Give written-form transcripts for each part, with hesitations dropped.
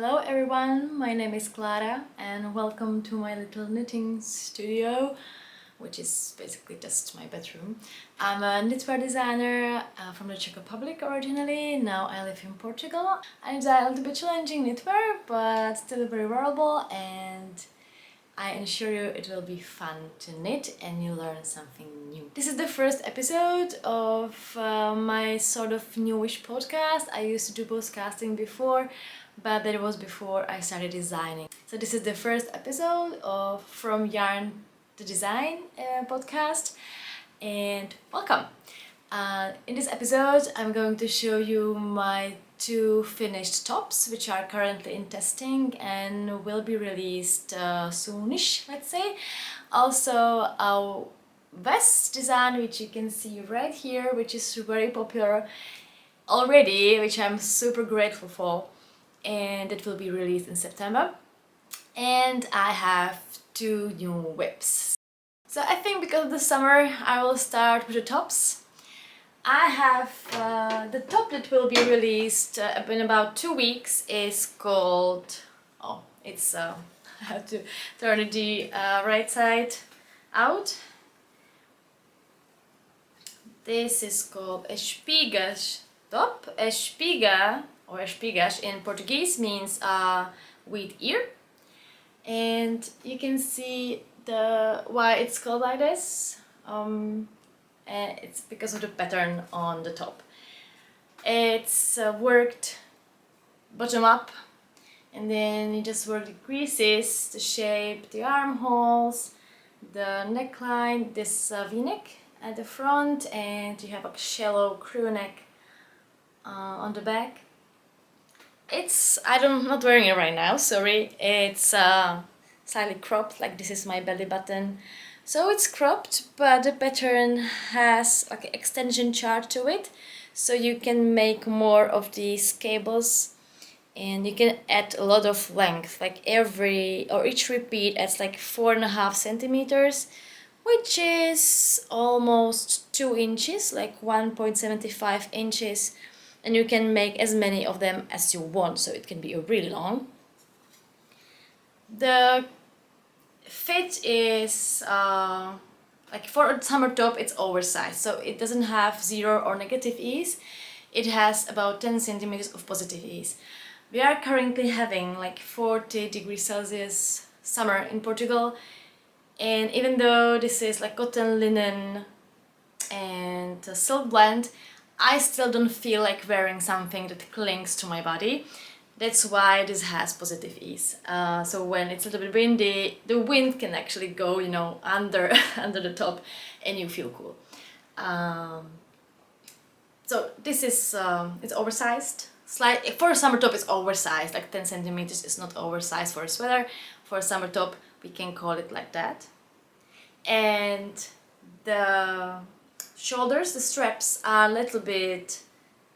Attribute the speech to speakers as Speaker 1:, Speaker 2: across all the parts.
Speaker 1: Hello everyone, my name is Klára and welcome to my little knitting studio, which is basically just my bedroom. I'm a knitwear designer from the Czech Republic originally. Now I live in Portugal. I design a little bit challenging knitwear, but still very wearable, and I assure you it will be fun to knit and you learn something new. This is the first episode of my sort of newish podcast. I used to do podcasting before, but that was before I started designing. So this is the first episode of From Yarn to Design podcast, and welcome! In this episode I'm going to show you my two finished tops, which are currently in testing and will be released soonish, let's say. Also a vest design, which you can see right here, which is very popular already, which I'm super grateful for, and it will be released in September. And I have two new whips. So I think because of the summer I will start with the tops. I have the top that will be released in about 2 weeks is called, I have to turn the right side out. This is called Espiga top. Espiga or Espigas in Portuguese means wheat ear, and you can see why it's called like this. It's because of the pattern on the top. It's worked bottom up, and then you just work the creases, the shape, the armholes, the neckline, this v-neck at the front, and you have a shallow crew neck on the back. I'm not wearing it right now, sorry. It's slightly cropped, like this is my belly button. So it's cropped, but the pattern has like an extension chart to it, so you can make more of these cables, and you can add a lot of length, like each repeat adds like 4.5 centimeters, which is almost 2 inches, like 1.75 inches, and you can make as many of them as you want, so it can be really long. The fit is like for a summer top it's oversized, so it doesn't have 0 or negative ease. It has about 10 centimeters of positive ease. We are currently having like 40 degrees Celsius summer in Portugal, and even though this is like cotton, linen and a silk blend, I still don't feel like wearing something that clings to my body. That's why this has positive ease. So when it's a little bit windy, the wind can actually go, under under the top, and you feel cool. So this is it's oversized. For a summer top, it's oversized. Like 10 centimeters is not oversized for a sweater. For a summer top, we can call it like that. And the shoulders, the straps are a little bit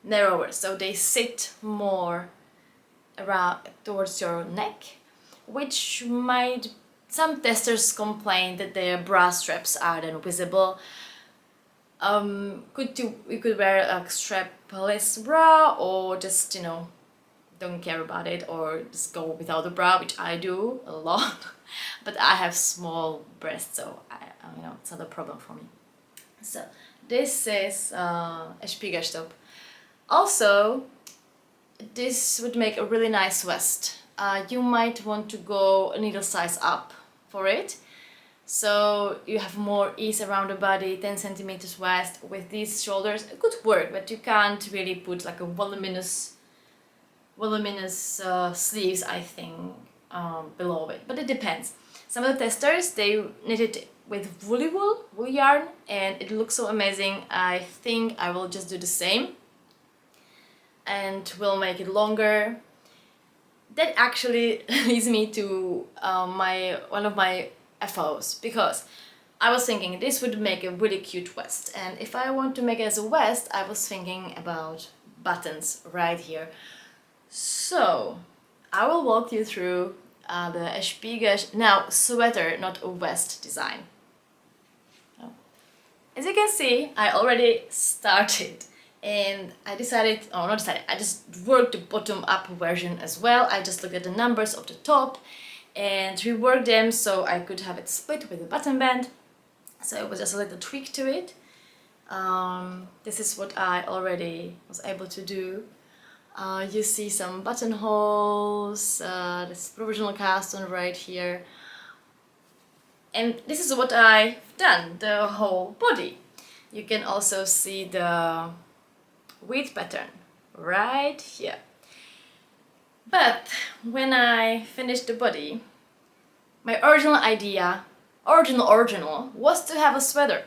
Speaker 1: narrower, so they sit more around towards your neck, which some testers complain that their bra straps are then visible. You could wear a strapless bra, or just don't care about it, or just go without a bra, which I do a lot. But I have small breasts, so it's not a problem for me. So this is Espiga top. Also, this would make a really nice vest. You might want to go a needle size up for it, so you have more ease around the body. 10 centimeters vest with these shoulders, it could work, but you can't really put like a voluminous sleeves, I think, below it. But it depends. Some of the testers, they knit it with wool yarn, and it looks so amazing. I think I will just do the same, and will make it longer. That actually leads me to one of my FOs, because I was thinking this would make a really cute vest, and if I want to make it as a vest, I was thinking about buttons right here. So I will walk you through the Espiga, now sweater, not a vest design. As you can see, I already started And I decided, or not decided, I just worked the bottom up version as well. I just looked at the numbers of the top and reworked them so I could have it split with a button band. So it was just a little tweak to it. This is what I already was able to do. You see some buttonholes, this provisional cast on right here. And this is what I've done, the whole body. You can also see the wheat pattern right here. But when I finished the body, my original idea, original, was to have a sweater.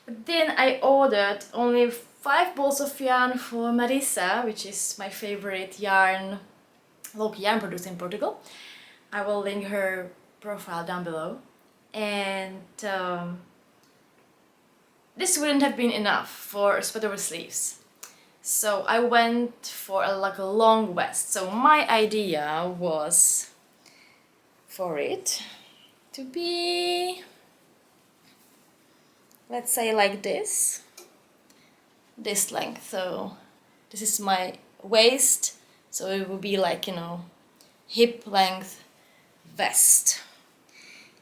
Speaker 1: But then I ordered only 5 balls of yarn for Marisa, which is my favorite yarn, local yarn producer in Portugal. I will link her profile down below. And this wouldn't have been enough for a sweater with sleeves. So I went for like a long vest. So my idea was for it to be, let's say like this length. So this is my waist, so it would be like, you know, hip length vest.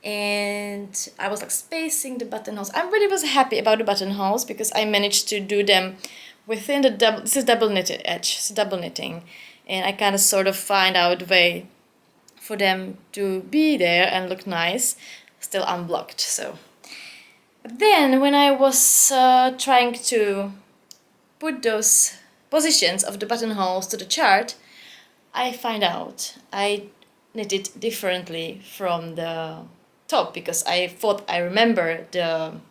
Speaker 1: And I was like spacing the buttonholes. I really was happy about the buttonholes because I managed to do them within the double, this is double knitted edge, it's double knitting, and I kind of sort of find out a way for them to be there and look nice, still unblocked. So but then when I was trying to put those positions of the buttonholes to the chart, I find out I knitted differently from the top because I thought I remember the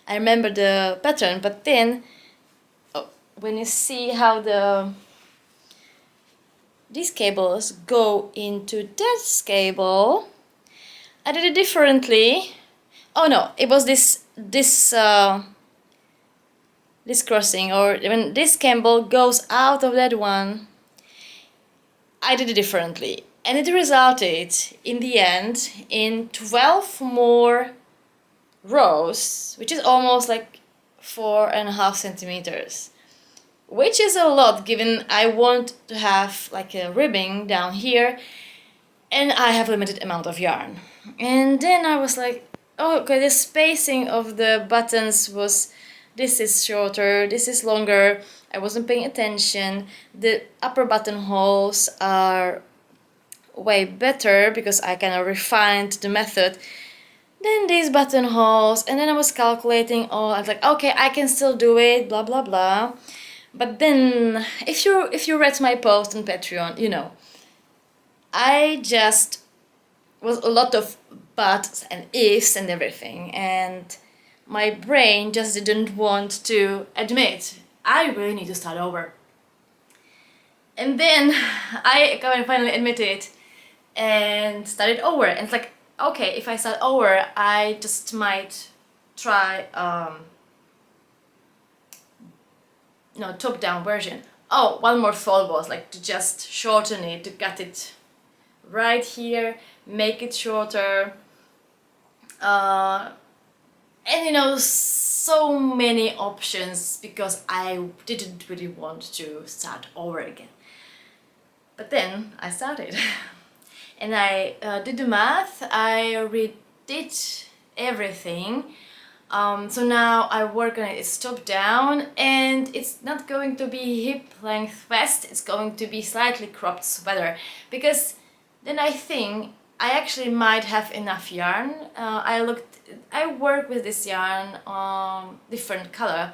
Speaker 1: pattern, but then when you see how these cables go into this cable, I did it differently. Oh no, it was this crossing, or when this cable goes out of that one, I did it differently. And it resulted, in the end, in 12 more rows, which is almost like 4.5 centimeters. Which is a lot, given I want to have like a ribbing down here, and I have a limited amount of yarn. And then I was like, oh, okay, the spacing of the buttons was, this is shorter, this is longer. I wasn't paying attention. The upper buttonholes are way better because I kind of refined the method. Then these buttonholes, and then I was calculating, oh, I was like, okay, I can still do it, blah blah blah. But then if you read my post on Patreon, you know, I just was a lot of buts and ifs and everything, and my brain just didn't want to admit I really need to start over. And then I finally admitted and started over, and it's like, okay, if I start over, I just might try top-down version. Oh, one more thought was like to just shorten it, to cut it right here, make it shorter, and you know, so many options because I didn't really want to start over again. But then I started and I did the math, I redid everything. So now I work on it, it's top down, and it's not going to be hip length vest, it's going to be slightly cropped sweater, because then I think I actually might have enough yarn. I work with this yarn different color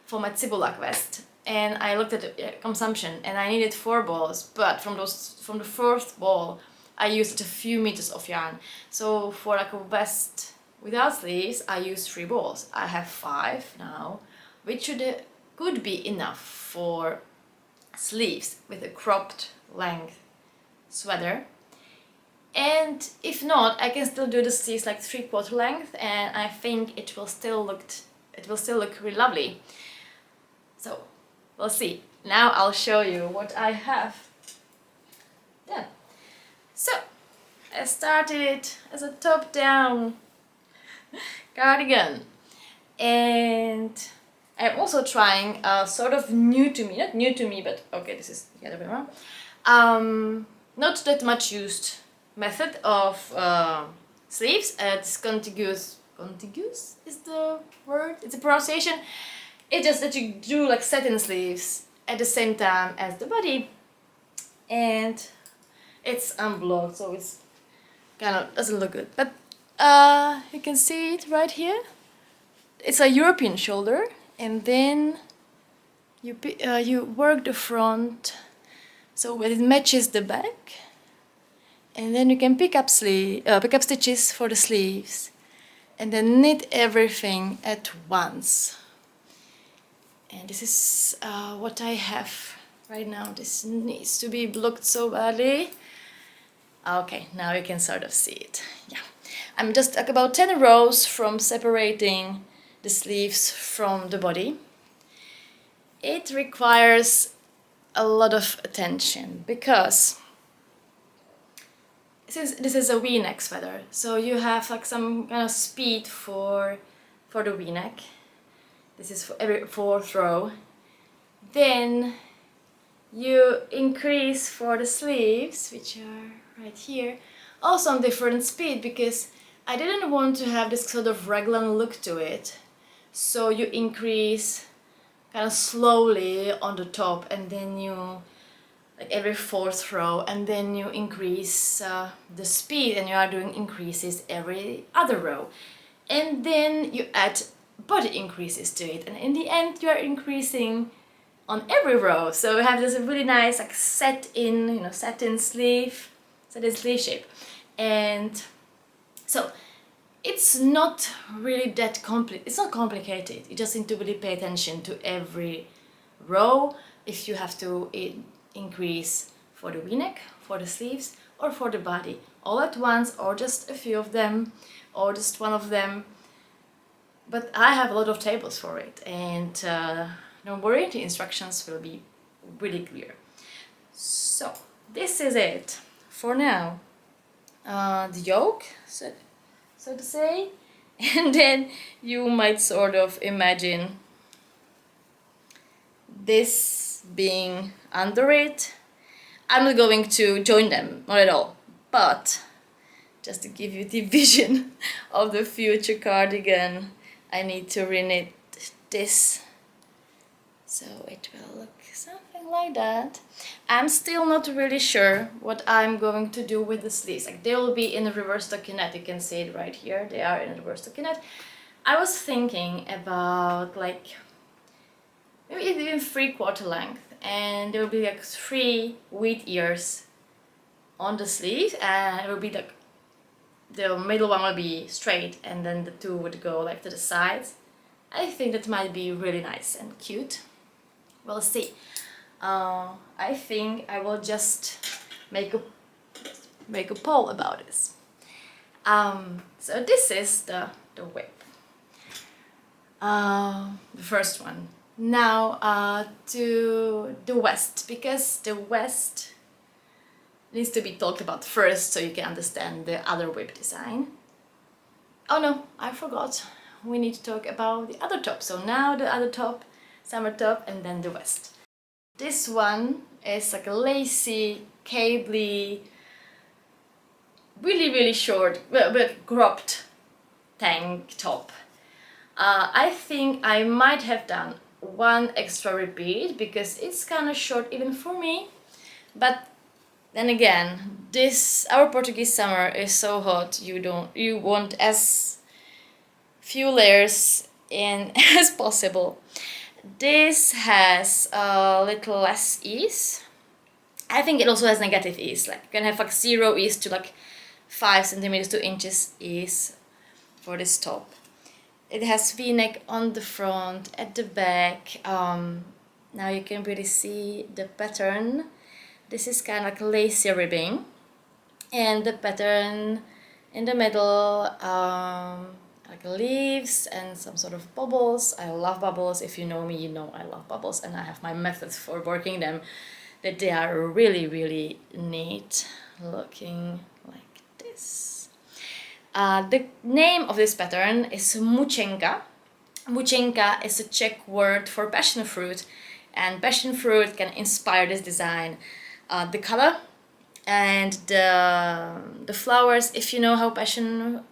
Speaker 1: for my Cibulak vest, and I looked at the consumption and I needed 4 balls, but from the first ball I used a few meters of yarn. So for like a vest without sleeves, I use 3 balls. I have 5 now, which could be enough for sleeves with a cropped length sweater. And if not, I can still do the sleeves like 3/4 length, and I think it will still look really lovely. So we'll see. Now I'll show you what I have done. So I started as a top-down cardigan, and I'm also trying a sort of new to me, not new to me, but okay, this is the other way around. Not that much used method of sleeves. It's contiguous is the word, it's a pronunciation. It's just that you do like satin sleeves at the same time as the body, and it's unblocked, so it's kind of doesn't look good, but you can see it right here. It's a European shoulder, and then you work the front so when it matches the back, and then you can pick up stitches for the sleeves, and then knit everything at once. And this is what I have right now. This needs to be blocked so badly. Okay, now you can sort of see it. Yeah, I'm just like about 10 rows from separating the sleeves from the body. It requires a lot of attention because since this is a V-neck sweater, so you have like some kind of speed for the V-neck. This is for every 4th row. Then you increase for the sleeves, which are right here, also on different speed, because I didn't want to have this sort of raglan look to it. So you increase kind of slowly on the top, and then you like every 4th row, and then you increase the speed, and you are doing increases every other row, and then you add body increases to it, and in the end you are increasing on every row. So you have this really nice like satin sleeve shape. And so it's not really that it's not complicated. You just need to really pay attention to every row if you have to increase for the V-neck, for the sleeves, or for the body all at once, or just a few of them, or just one of them. But I have a lot of tables for it, and don't worry, the instructions will be really clear. So this is it for now. The yoke, so to say, and then you might sort of imagine this being under it. I'm not going to join them, not at all, but just to give you the vision of the future cardigan, I need to reknit this, so it will look something like that. I'm still not really sure what I'm going to do with the sleeves. Like, they will be in the reverse stockinette. You can see it right here. They are in the reverse stockinette. I was thinking about like maybe even 3/4 length, and there will be like 3 wheat ears on the sleeve, and it will be like the middle one will be straight, and then the 2 would go like to the sides. I think that might be really nice and cute. We'll see. I think I will just make a poll about this. So this is the whip. The first one. Now to the vest, because the vest needs to be talked about first so you can understand the other whip design. Oh no, I forgot. We need to talk about the other top. So now the other top, summer top, and then the vest. This one is like a lacy, cabley, really short, but cropped tank top. I think I might have done one extra repeat because it's kind of short even for me, but then again, our Portuguese summer is so hot, you want as few layers in as possible. This has a little less ease. I think it also has negative ease. Like, you can have like 0 ease to like 5 centimeters to inches ease for this top. It has V-neck on the front, at the back. Now you can really see the pattern. This is kind of like lacy ribbing, and the pattern in the middle, like leaves and some sort of bubbles. I love bubbles. If you know me, you know I love bubbles, and I have my methods for working them, that they are really neat, looking like this. The name of this pattern is Mucha. Muchinka is a Czech word for passion fruit, and passion fruit can inspire this design. The color and the flowers, if you know how passion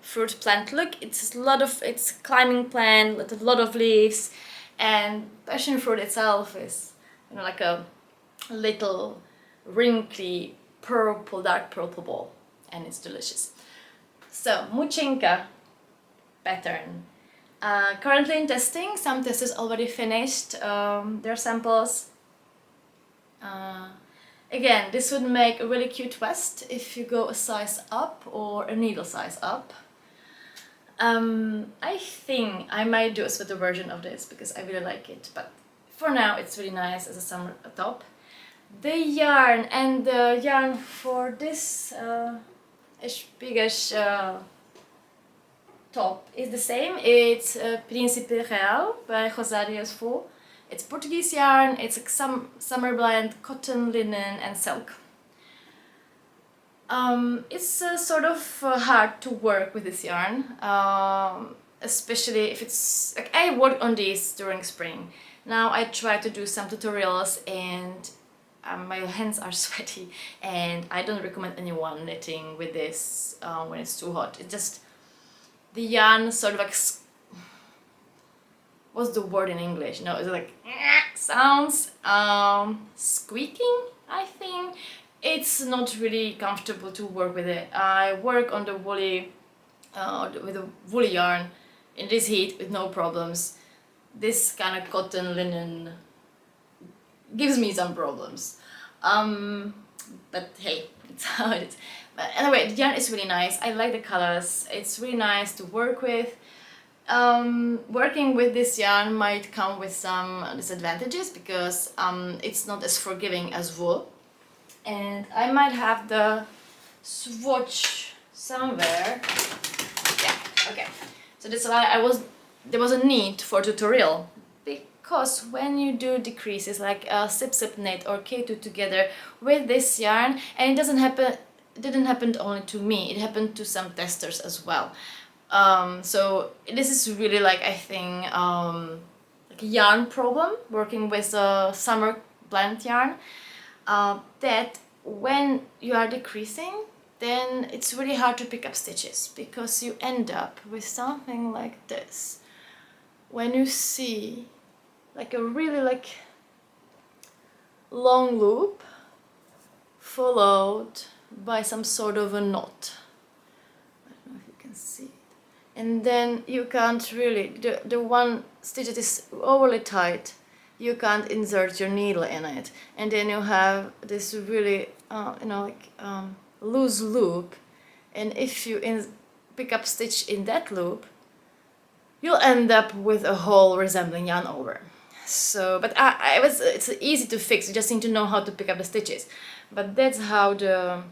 Speaker 1: fruit plant look, it's climbing plant with a lot of leaves, and passion fruit itself is, you know, like a little wrinkly purple, dark purple ball, and it's delicious. So Muchinka pattern. Currently in testing, some testers already finished their samples. Again, this would make a really cute vest if you go a size up or a needle size up. I think I might do a sweater version of this because I really like it, but for now it's really nice as a summer top. The yarn and the yarn for this Espiga top is the same. It's Príncipe Real by Rosarios Full. It's Portuguese yarn, it's a summer blend, cotton, linen and silk. It's sort of hard to work with this yarn, especially if it's like I worked on these during spring. Now I try to do some tutorials and my hands are sweaty, and I don't recommend anyone knitting with this when it's too hot. It just, the yarn sort of like, what's the word in English? No, it's like sounds squeaking, I think. It's not really comfortable to work with it. I work on the woolly with the woolly yarn in this heat with no problems. This kind of cotton linen gives me some problems. But hey, it's how it is. But anyway, the yarn is really nice. I like the colors. It's really nice to work with. Working with this yarn might come with some disadvantages because it's not as forgiving as wool. And I might have the swatch somewhere. Yeah, okay. So that's why there was a need for tutorial, because when you do decreases like a sip knit or K2 together with this yarn, and it didn't happen only to me, it happened to some testers as well. So this is really like, I think, like a yarn problem working with a summer blend yarn, that when you are decreasing, then it's really hard to pick up stitches because you end up with something like this. When you see like a really like long loop followed by some sort of a knot. I don't know if you can see it. And then you can't really, the one stitch that is overly tight, you can't insert your needle in it. And then you have this really, you know, like loose loop. And if you pick up stitch in that loop, you'll end up with a hole resembling yarn over. So, but it's easy to fix. You just need to know how to pick up the stitches. But that's how the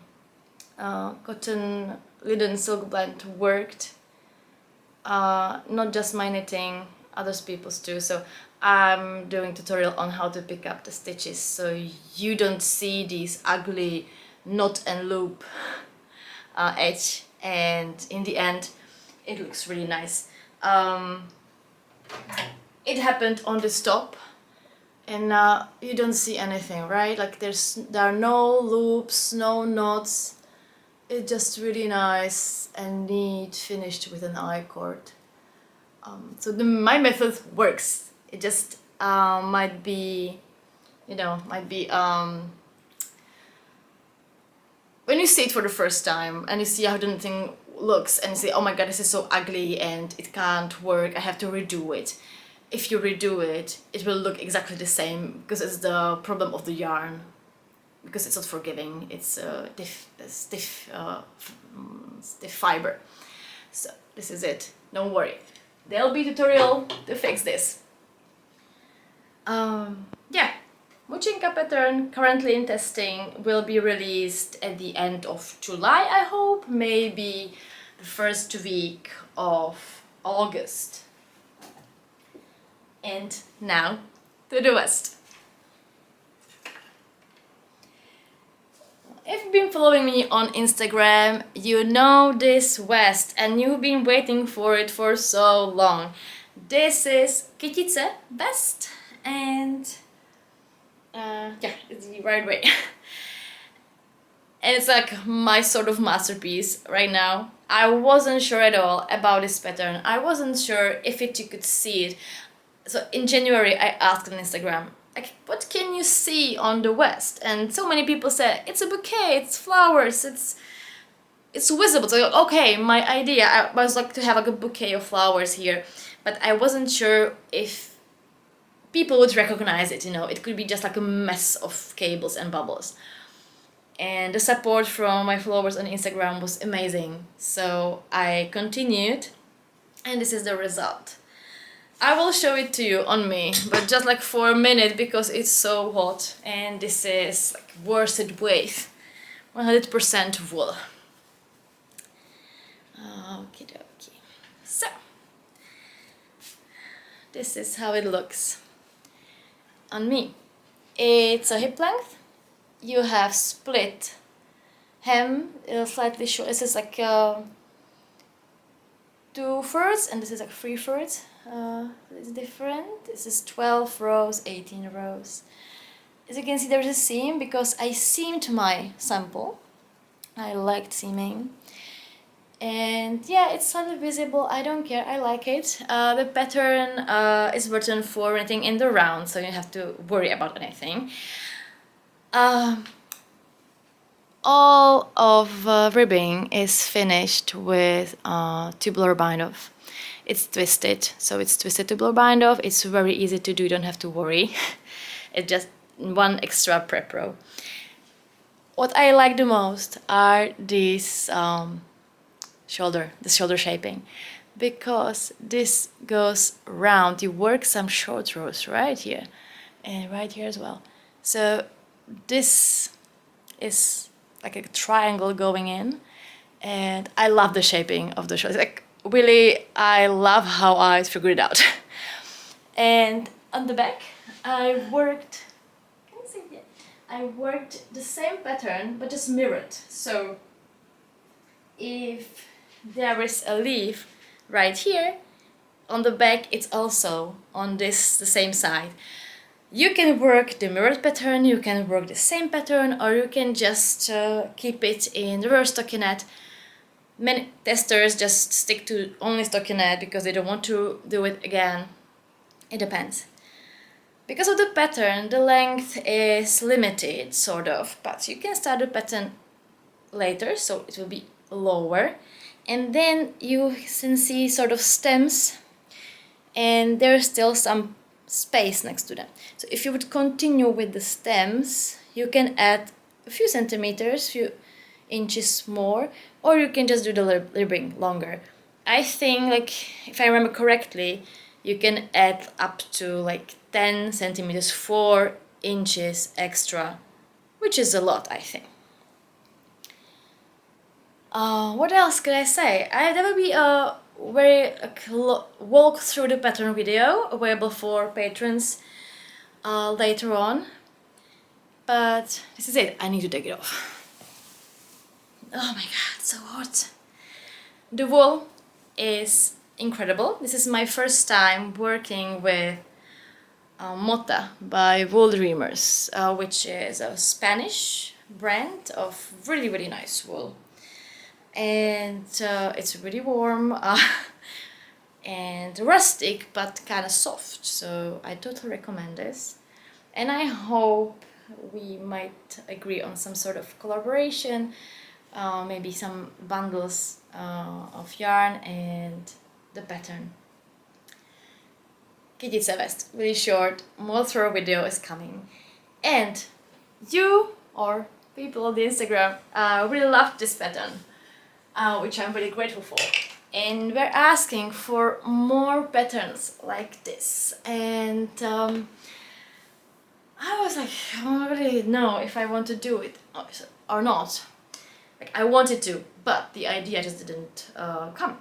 Speaker 1: cotton linen silk blend worked. Not just my knitting, other people's too. So I'm doing tutorial on how to pick up the stitches so you don't see these ugly knot and loop edge, and in the end it looks really nice. It happened on this top, and you don't see anything, right? Like there are no loops, no knots. It's just really nice and neat, finished with an I-cord. So my method works. It just might be, you know, when you see it for the first time and you see how the thing looks and you say, oh my god, this is so ugly and it can't work, I have to redo it. If you redo it, it will look exactly the same because it's the problem of the yarn. Because it's not forgiving, it's stiff fiber. So this is it, don't worry. There'll be a tutorial to fix this. Yeah, Muchinka pattern currently in testing, will be released at the end of July, I hope, maybe the first week of August. And now to the West. If you've been following me on Instagram, you know this vest and you've been waiting for it for so long. This is Kytice vest, and yeah, it's the right way. And it's like my sort of masterpiece right now. I wasn't sure at all about this pattern. I wasn't sure if you could see it. So in January I asked on Instagram, like, what can you see on the vest? And so many people said, it's a bouquet, it's flowers, it's visible. So okay, my idea, I was like to have like a bouquet of flowers here, but I wasn't sure if people would recognize it, you know. It could be just like a mess of cables and bubbles. And the support from my followers on Instagram was amazing. So I continued, and this is the result. I will show it to you on me, but just like for a minute because it's so hot. And this is like worsted weight, 100% wool. Okie dokie. So, this is how it looks on me. It's a hip length. You have split hem, slightly short. This is like 2/3, and this is like 3/3. It's different. This is 12 rows, 18 rows. As you can see, there's a seam because I seamed my sample. I liked seaming. And yeah, it's slightly visible. I don't care, I like it. The pattern is written for anything in the round, so you don't have to worry about anything. All of ribbing is finished with tubular bind off. It's twisted, so it's twisted tubular bind off. It's very easy to do, you don't have to worry. It's just one extra prep row. What I like the most are these shoulder shaping, because this goes round. You work some short rows right here and right here as well. So this is like a triangle going in, and I love the shaping of the shoulders. Like really, I love how I figured it out. And on the back, I worked. Can you see it? I worked the same pattern but just mirrored. So if there is a leaf right here, on the back it's also on the same side. You can work the mirrored pattern, you can work the same pattern, or you can just keep it in reverse stockinette. Many testers just stick to only stockinette because they don't want to do it again. It depends. Because of the pattern, the length is limited, sort of, but you can start the pattern later, so it will be lower. And then you can see sort of stems, and there's still some space next to them. So if you would continue with the stems, you can add a few centimeters, few inches more, or you can just do the ribbing longer. I think, like, if I remember correctly, you can add up to like 10 centimeters, 4 inches extra, which is a lot, I think. What else could I say? There will be a very walk through the pattern video available for patrons later on. But this is it. I need to take it off. Oh my god, so hot. The wool is incredible. This is my first time working with Mucha by Wool Dreamers, which is a Spanish brand of really, really nice wool. And it's really warm and rustic, but kind of soft, so I totally recommend this. And I hope we might agree on some sort of collaboration, maybe some bundles of yarn and the pattern. Kytice vest, really short, more thorough video is coming. And you, or people on the Instagram, really loved this pattern, which I'm really grateful for. And we're asking for more patterns like this. And I was like, I don't really know if I want to do it or not. Like, I wanted to, but the idea just didn't come.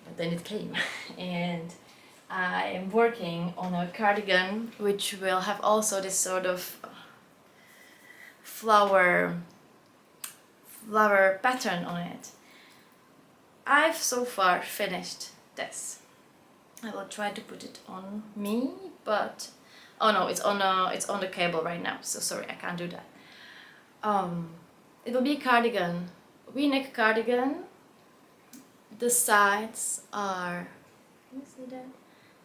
Speaker 1: But then it came. And I am working on a cardigan which will have also this sort of flower pattern on it. I've so far finished this. I will try to put it on me, but oh no, it's on the cable right now, so sorry, I can't do that. It will be a cardigan, V-neck cardigan. The sides are, can you see that?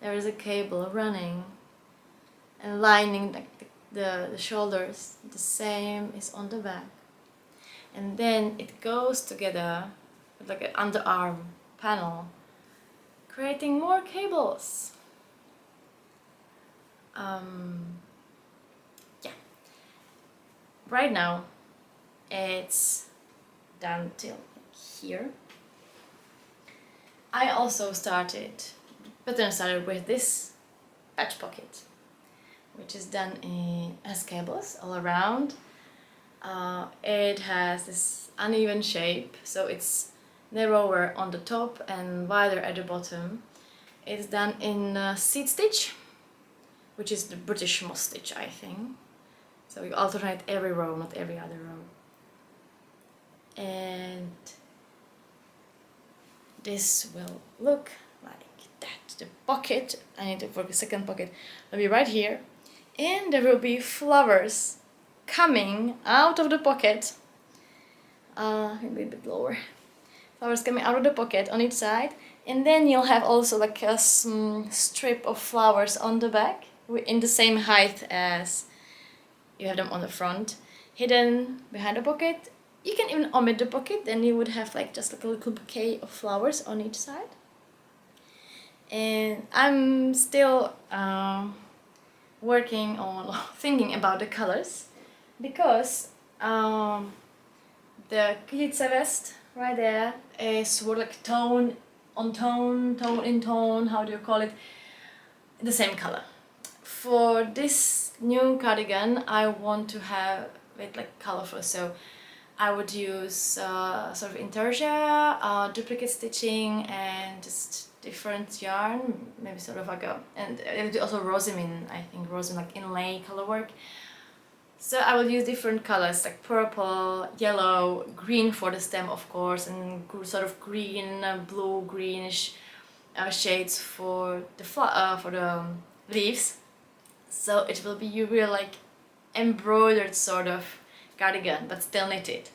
Speaker 1: There is a cable running and lining like the shoulders. The same is on the back, and then it goes together with like an underarm panel, creating more cables. Yeah, right now it's down till here. I also started with this patch pocket, which is done in has cables all around. It has this uneven shape, so it's narrower on the top and wider at the bottom. It's done in seed stitch, which is the British moss stitch, I think. So you alternate every row, not every other row. And this will look like that. The pocket, I need to work a second pocket, will be right here, and there will be flowers coming out of the pocket. Maybe a bit lower. Flowers coming out of the pocket on each side, and then you'll have also like a strip of flowers on the back in the same height as you have them on the front, hidden behind the pocket. You can even omit the pocket, then you would have like just like a little bouquet of flowers on each side. And I'm still working on thinking about the colors, because the Kytice vest right there is sort of like tone on tone, tone in tone, how do you call it, the same color. For this new cardigan I want to have it like colorful, so I would use sort of intarsia, duplicate stitching, and just different yarn, maybe sort of like and it would also rosamine, I think rosamine like inlay color work. So I will use different colors like purple, yellow, green for the stem of course, and sort of green, blue, greenish shades for the leaves. So it will be a real like embroidered sort of cardigan, but still knitted,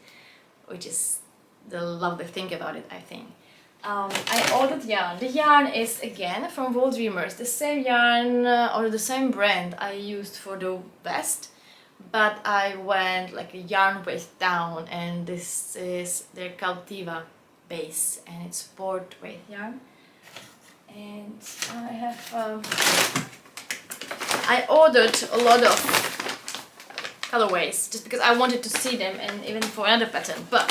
Speaker 1: which is the lovely thing about it, I think. I ordered yarn. The yarn is again from Wool Dreamers, the same yarn or the same brand I used for the vest, but I went like a yarn weight down, and this is their Kytice base, and it's board weight yarn. And I have I ordered a lot of colorways just because I wanted to see them, and even for another pattern, but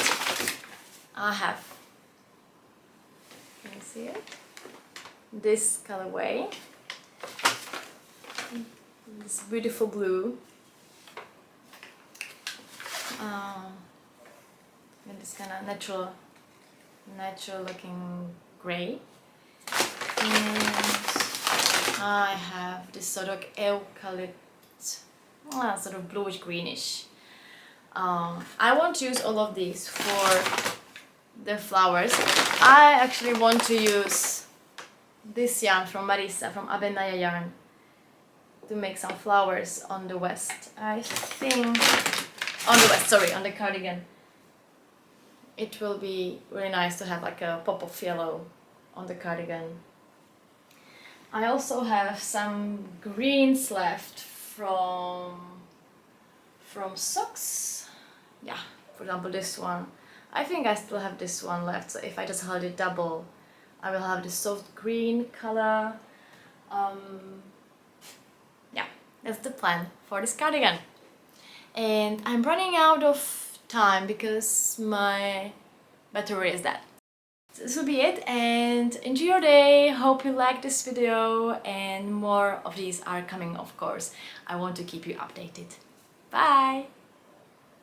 Speaker 1: I have, can you see it? This colorway, this beautiful blue, and this kind of natural looking gray, and I have this sort of eucalypt, sort of bluish greenish. I won't use all of these for the flowers. I actually want to use this yarn from Marisa, from Abenaya yarn, to make some flowers on the west. I think on the west, sorry, on the cardigan. It will be really nice to have like a pop of yellow on the cardigan. I also have some greens left from socks. Yeah, for example this one. I think I still have this one left, so if I just hold it double, I will have this soft green color. Yeah, that's the plan for this cardigan. And I'm running out of time because my battery is dead. So this will be it, and enjoy your day. Hope you liked this video, and more of these are coming, of course. I want to keep you updated. Bye!